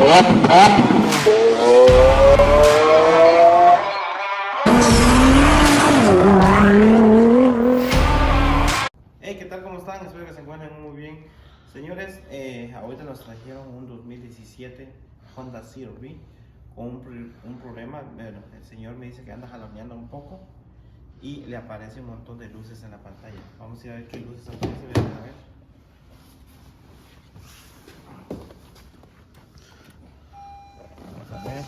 Hey, ¿qué tal? ¿Cómo están? Espero que se encuentren muy bien. Señores, ahorita nos trajeron un 2017 Honda CR-V con un problema. Bueno, el señor me dice que anda jaloneando un poco y le aparece un montón de luces en la pantalla. Vamos a ir a ver qué luces aparecen. A ver. Vamos a ver.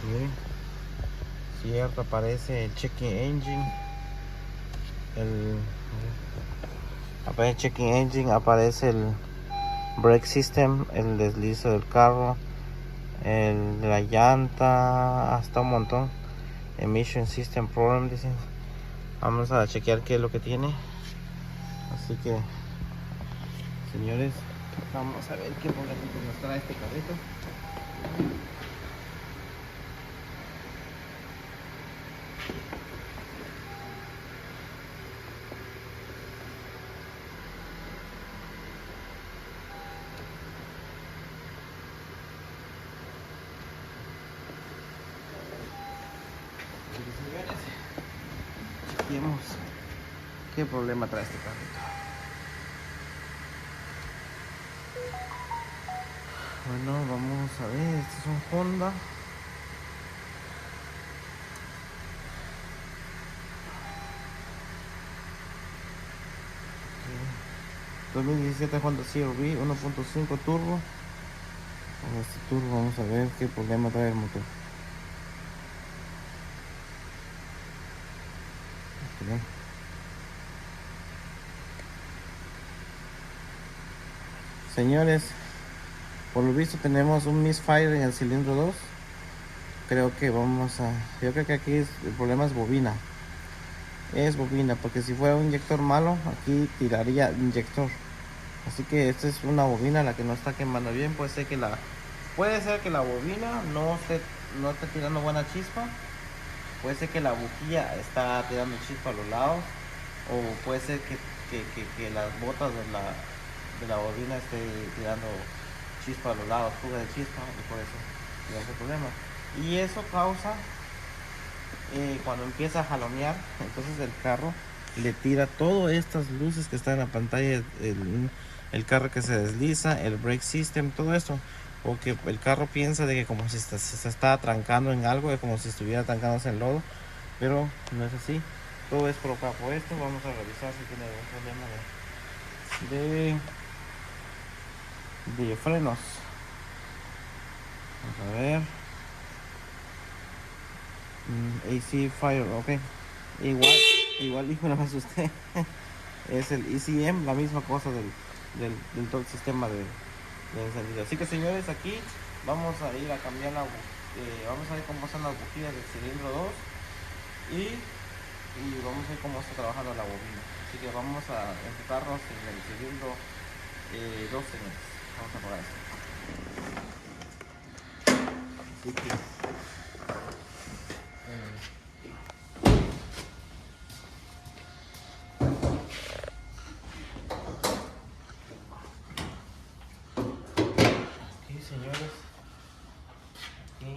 Miren, cierto, aparece el checking engine. Aparece checking engine, aparece el brake system, el deslizo del carro, la llanta, hasta un montón. Emission system problem, dicen. Vamos a chequear qué es lo que tiene. Así que, señores, vamos a ver qué problemita nos trae este carrito. Señores, chequeemos qué problema trae este carrito. Bueno, vamos a ver, este es un Honda. Okay. 2017 Honda CR-V 1.5 turbo. Con este turbo vamos a ver qué problema trae el motor. Okay. Señores, por lo visto tenemos un misfire en el cilindro 2. Yo creo que aquí el problema es bobina. Es bobina, porque si fuera un inyector malo, aquí tiraría inyector. Así que esta es una bobina la que no está quemando bien. Puede ser que la bobina no esté tirando buena chispa. Puede ser que la bujía está tirando chispa a los lados. O puede ser que las botas de la bobina esté tirando chispa a los lados, fuga de chispa, y por eso tiene ese problema. Y eso causa, cuando empieza a jalonear, entonces el carro le tira todas estas luces que están en la pantalla, el carro que se desliza, el brake system, todo esto. Porque el carro piensa de que como si se está atrancando en algo, es como si estuviera atrancándose en lodo, pero no es así. Todo es provocado por esto. Vamos a revisar si tiene algún problema de frenos. Vamos a ver. AC Fire, ok. Igual hijo, no me asusté. Es el ECM, la misma cosa del todo el sistema de encendido. Así que, señores, aquí vamos a ir a cambiar vamos a ver cómo están las bujías del cilindro 2 y vamos a ver cómo está trabajando la bobina. Así que vamos a enfocarnos en el cilindro 2, señores. Vamos a apagar esto. Así que señores, aquí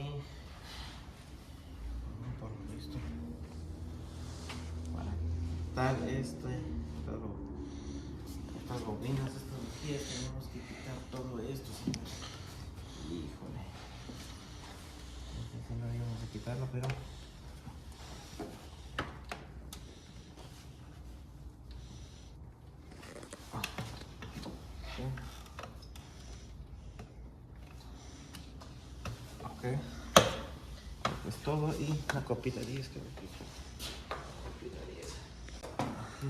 por lo visto para quitar estas bobinas, estas bujías, tenemos que quitar todo esto, señores. Híjole, si no íbamos a quitarlo, pero ok, pues todo, y la copita 10 que me quito. Copita 10 aquí.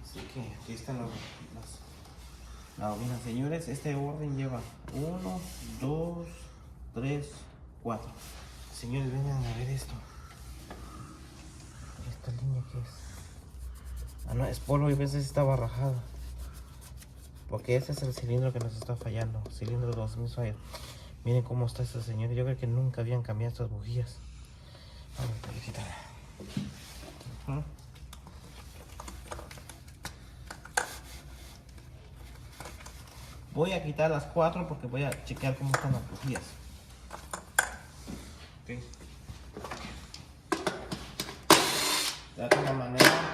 Así que aquí están la bobina, señores. Este orden lleva 1, 2, 3, 4. Señores, vengan a ver esto. ¿Esta línea qué es? Ah, no, es polvo y a veces estaba rajado. Porque ese es el cilindro que nos está fallando. Cilindro 2 misfire. Miren cómo está esta señora. Yo creo que nunca habían cambiado estas bujías. Vamos a quitarla. Voy a quitar las 4 porque voy a chequear cómo están las bujías. Okay. De alguna manera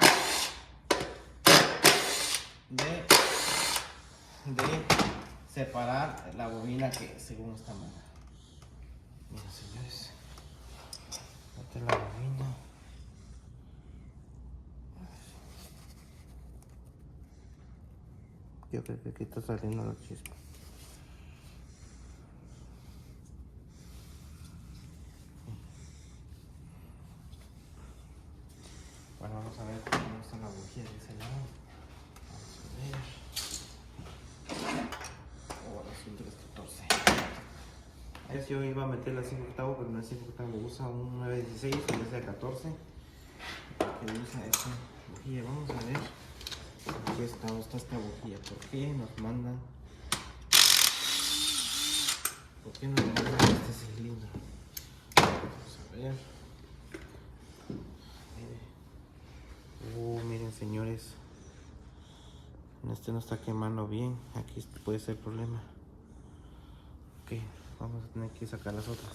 de separar la bobina que según esta manera. Miren, señores, esta es la bobina. Yo creo que aquí está saliendo la chispa. Bueno, vamos a ver cómo está la bujía de ese lado. Vamos a ver. Oh, la 114. Yo iba a meter la 5 octavos, pero no es 5 octavos, usa un 916 en vez de 14. Que usa esta bujía. Vamos a ver. Aquí está esta bujía. ¿Por qué nos mandan? ¿Por qué nos mandan este cilindro? Vamos a ver. Miren, señores. Este no está quemando bien. Aquí puede ser problema. Ok, vamos a tener que sacar las otras.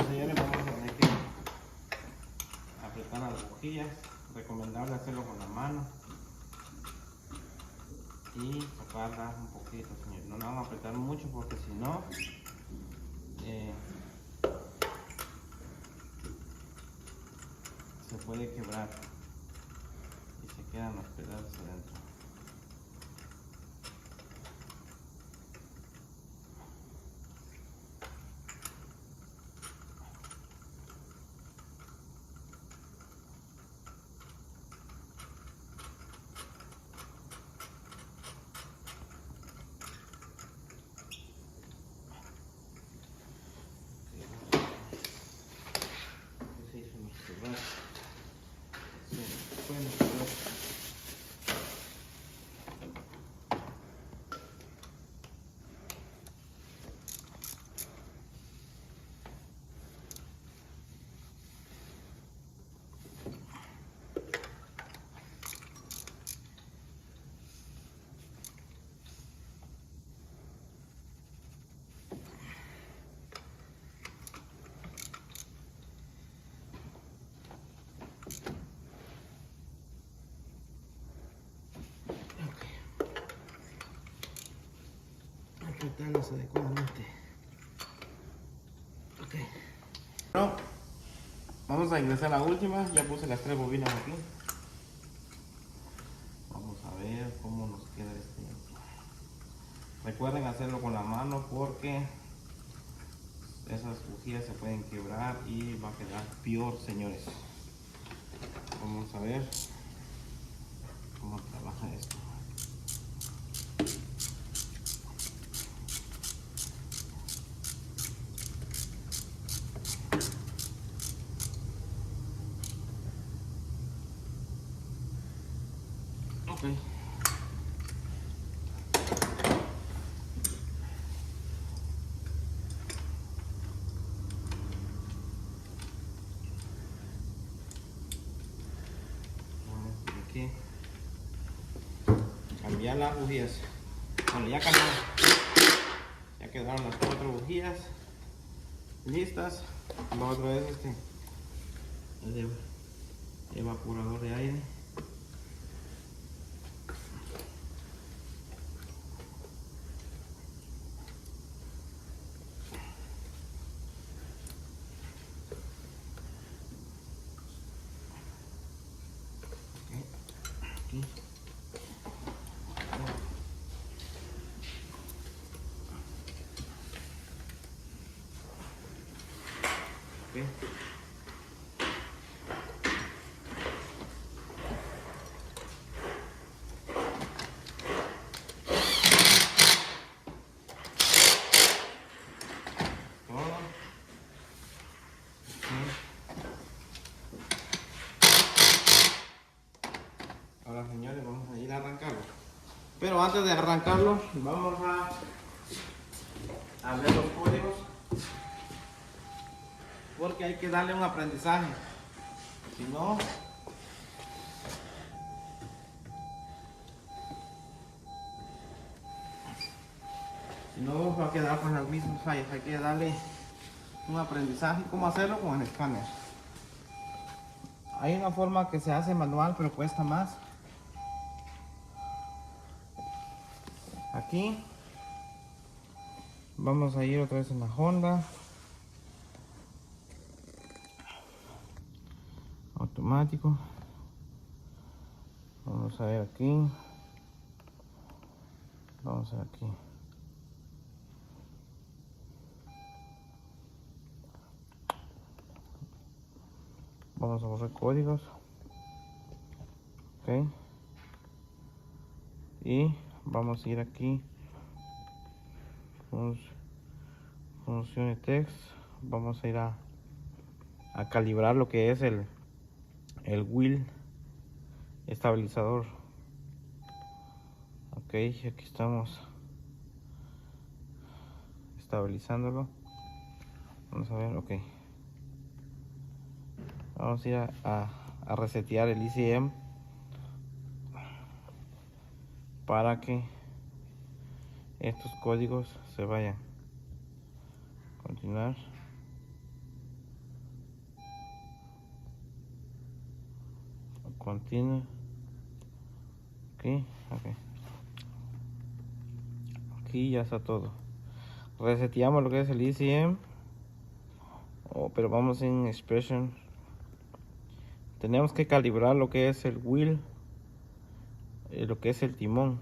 Señores, vamos a tener que apretar las bujías. Recomendable hacerlo con la mano y tocarla un poquito, señores. No la vamos a apretar mucho porque si no se puede quebrar y se quedan los pedazos adentro. Apretarlos adecuadamente. Ok. Bueno, vamos a ingresar a la última. Ya puse las 3 bobinas aquí. Vamos a ver cómo nos queda este. Recuerden hacerlo con la mano porque esas bujías se pueden quebrar y va a quedar peor, señores. Vamos a ver cómo trabaja esto. Ok. Vamos a tener que cambiar las bujías. Bueno, ya cambió. Ya quedaron las 4 bujías listas. Va otra vez el evaporador de aire. Aquí. Okay. Ahora, señores, vamos a ir a arrancarlo. Pero antes de arrancarlo, vamos a ver los códigos. Porque hay que darle un aprendizaje. Si no, va a quedar con las mismas fallas. Hay que darle un aprendizaje cómo hacerlo con el escáner. Hay una forma que se hace manual, pero cuesta más. Aquí vamos a ir otra vez en la Honda. Automático. Vamos a ver aquí. Vamos a ver aquí. Vamos a borrar códigos. Ok. Y vamos a ir aquí. Función de text. Vamos a ir a calibrar lo que es el wheel estabilizador. Ok, aquí estamos estabilizándolo. Vamos a ver, ok. Vamos a ir a resetear el ECM para que estos códigos se vayan. Continuar. Continue. Ok. Aquí ya está todo. Reseteamos lo que es el ECM. Pero vamos en expression. Tenemos que calibrar lo que es el wheel, lo que es el timón,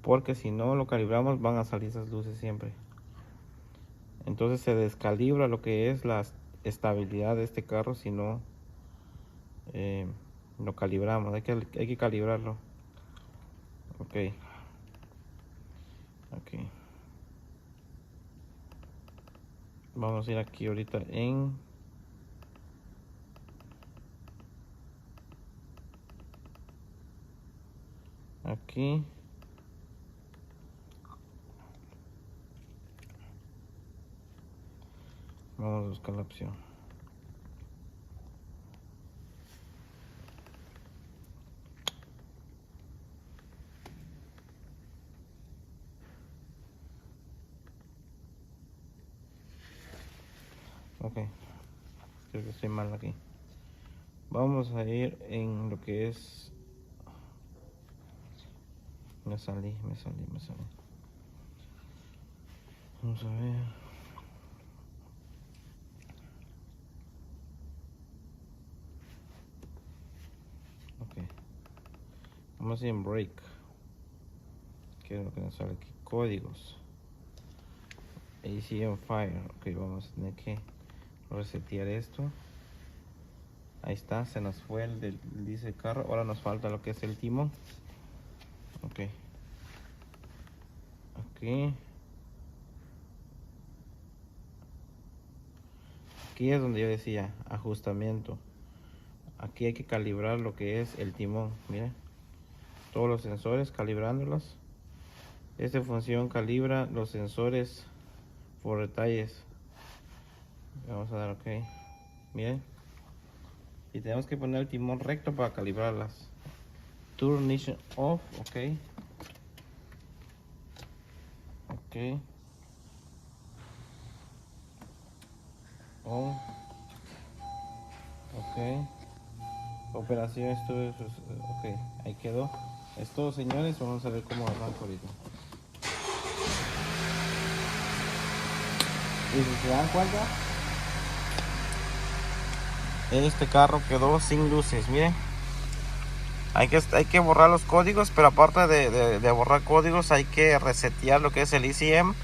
porque si no lo calibramos van a salir esas luces siempre. Entonces se descalibra lo que es la estabilidad de este carro si no lo calibramos. Hay que calibrarlo. Ok. Vamos a ir aquí ahorita aquí. Vamos a buscar la opción. Ok. Creo que estoy mal aquí. Vamos a ir en lo que es... Me salí. Vamos a ver. Ok. Vamos a ir en break. ¿Qué es lo que nos sale aquí? Códigos. ACM Fire. Ok, vamos a tener que resetear esto. Ahí está, se nos fue dice carro. Ahora nos falta lo que es el timón. Ok. Aquí es donde yo decía ajustamiento. Aquí hay que calibrar lo que es el timón. Miren, todos los sensores calibrándolos. Esta función calibra los sensores por detalles. Vamos a dar ok. Miren, y tenemos que poner el timón recto para calibrarlas. Turn ignition off, ok. Ok. Oh, ok. Operación estuve. Ok, ahí quedó. Es todo, señores. Vamos a ver cómo arranca ahorita. Y si se dan cuenta, este carro quedó sin luces. Miren, hay que borrar los códigos, pero aparte de borrar códigos, hay que resetear lo que es el ECM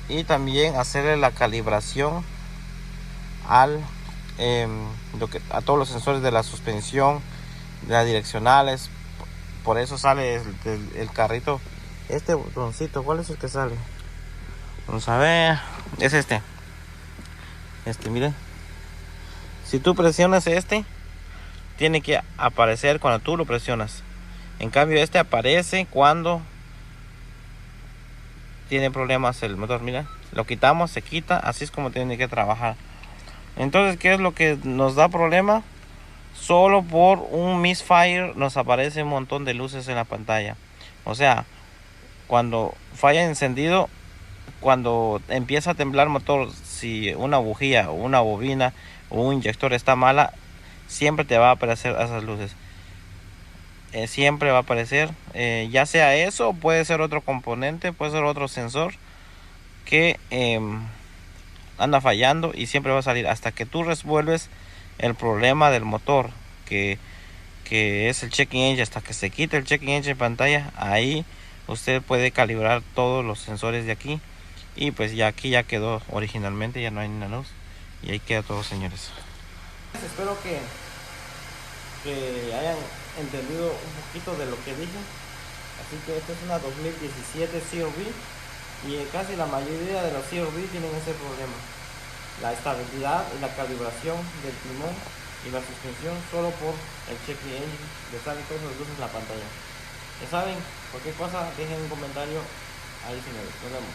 y también hacerle la calibración al a todos los sensores de la suspensión, de las direccionales. Por eso sale el carrito. Este botoncito, ¿cuál es el que sale? Vamos a ver. Es este. Miren. Si tú presionas tiene que aparecer cuando tú lo presionas. En cambio, aparece cuando tiene problemas el motor. Mira, lo quitamos, se quita. Así es como tiene que trabajar. Entonces, ¿qué es lo que nos da problema? Solo por un misfire nos aparece un montón de luces en la pantalla. O sea, cuando falla encendido, cuando empieza a temblar el motor, si una bujía o una bobina o un inyector está mala, siempre te va a aparecer esas luces. Siempre va a aparecer, ya sea eso, puede ser otro componente, puede ser otro sensor que anda fallando y siempre va a salir hasta que tú resuelves el problema del motor, que es el checking engine. Hasta que se quite el checking engine en pantalla, ahí usted puede calibrar todos los sensores de aquí. Y pues ya aquí ya quedó originalmente, ya no hay ninguna luz. Y ahí queda todo, señores. Espero que hayan entendido un poquito de lo que dije. Así que esta es una 2017 CR-V y casi la mayoría de los CR-V tienen ese problema. La estabilidad y la calibración del timón y la suspensión solo por el checking engine le salen todas las luces en la pantalla. Ya saben, cualquier cosa dejen un comentario ahí, señores. Nos vemos.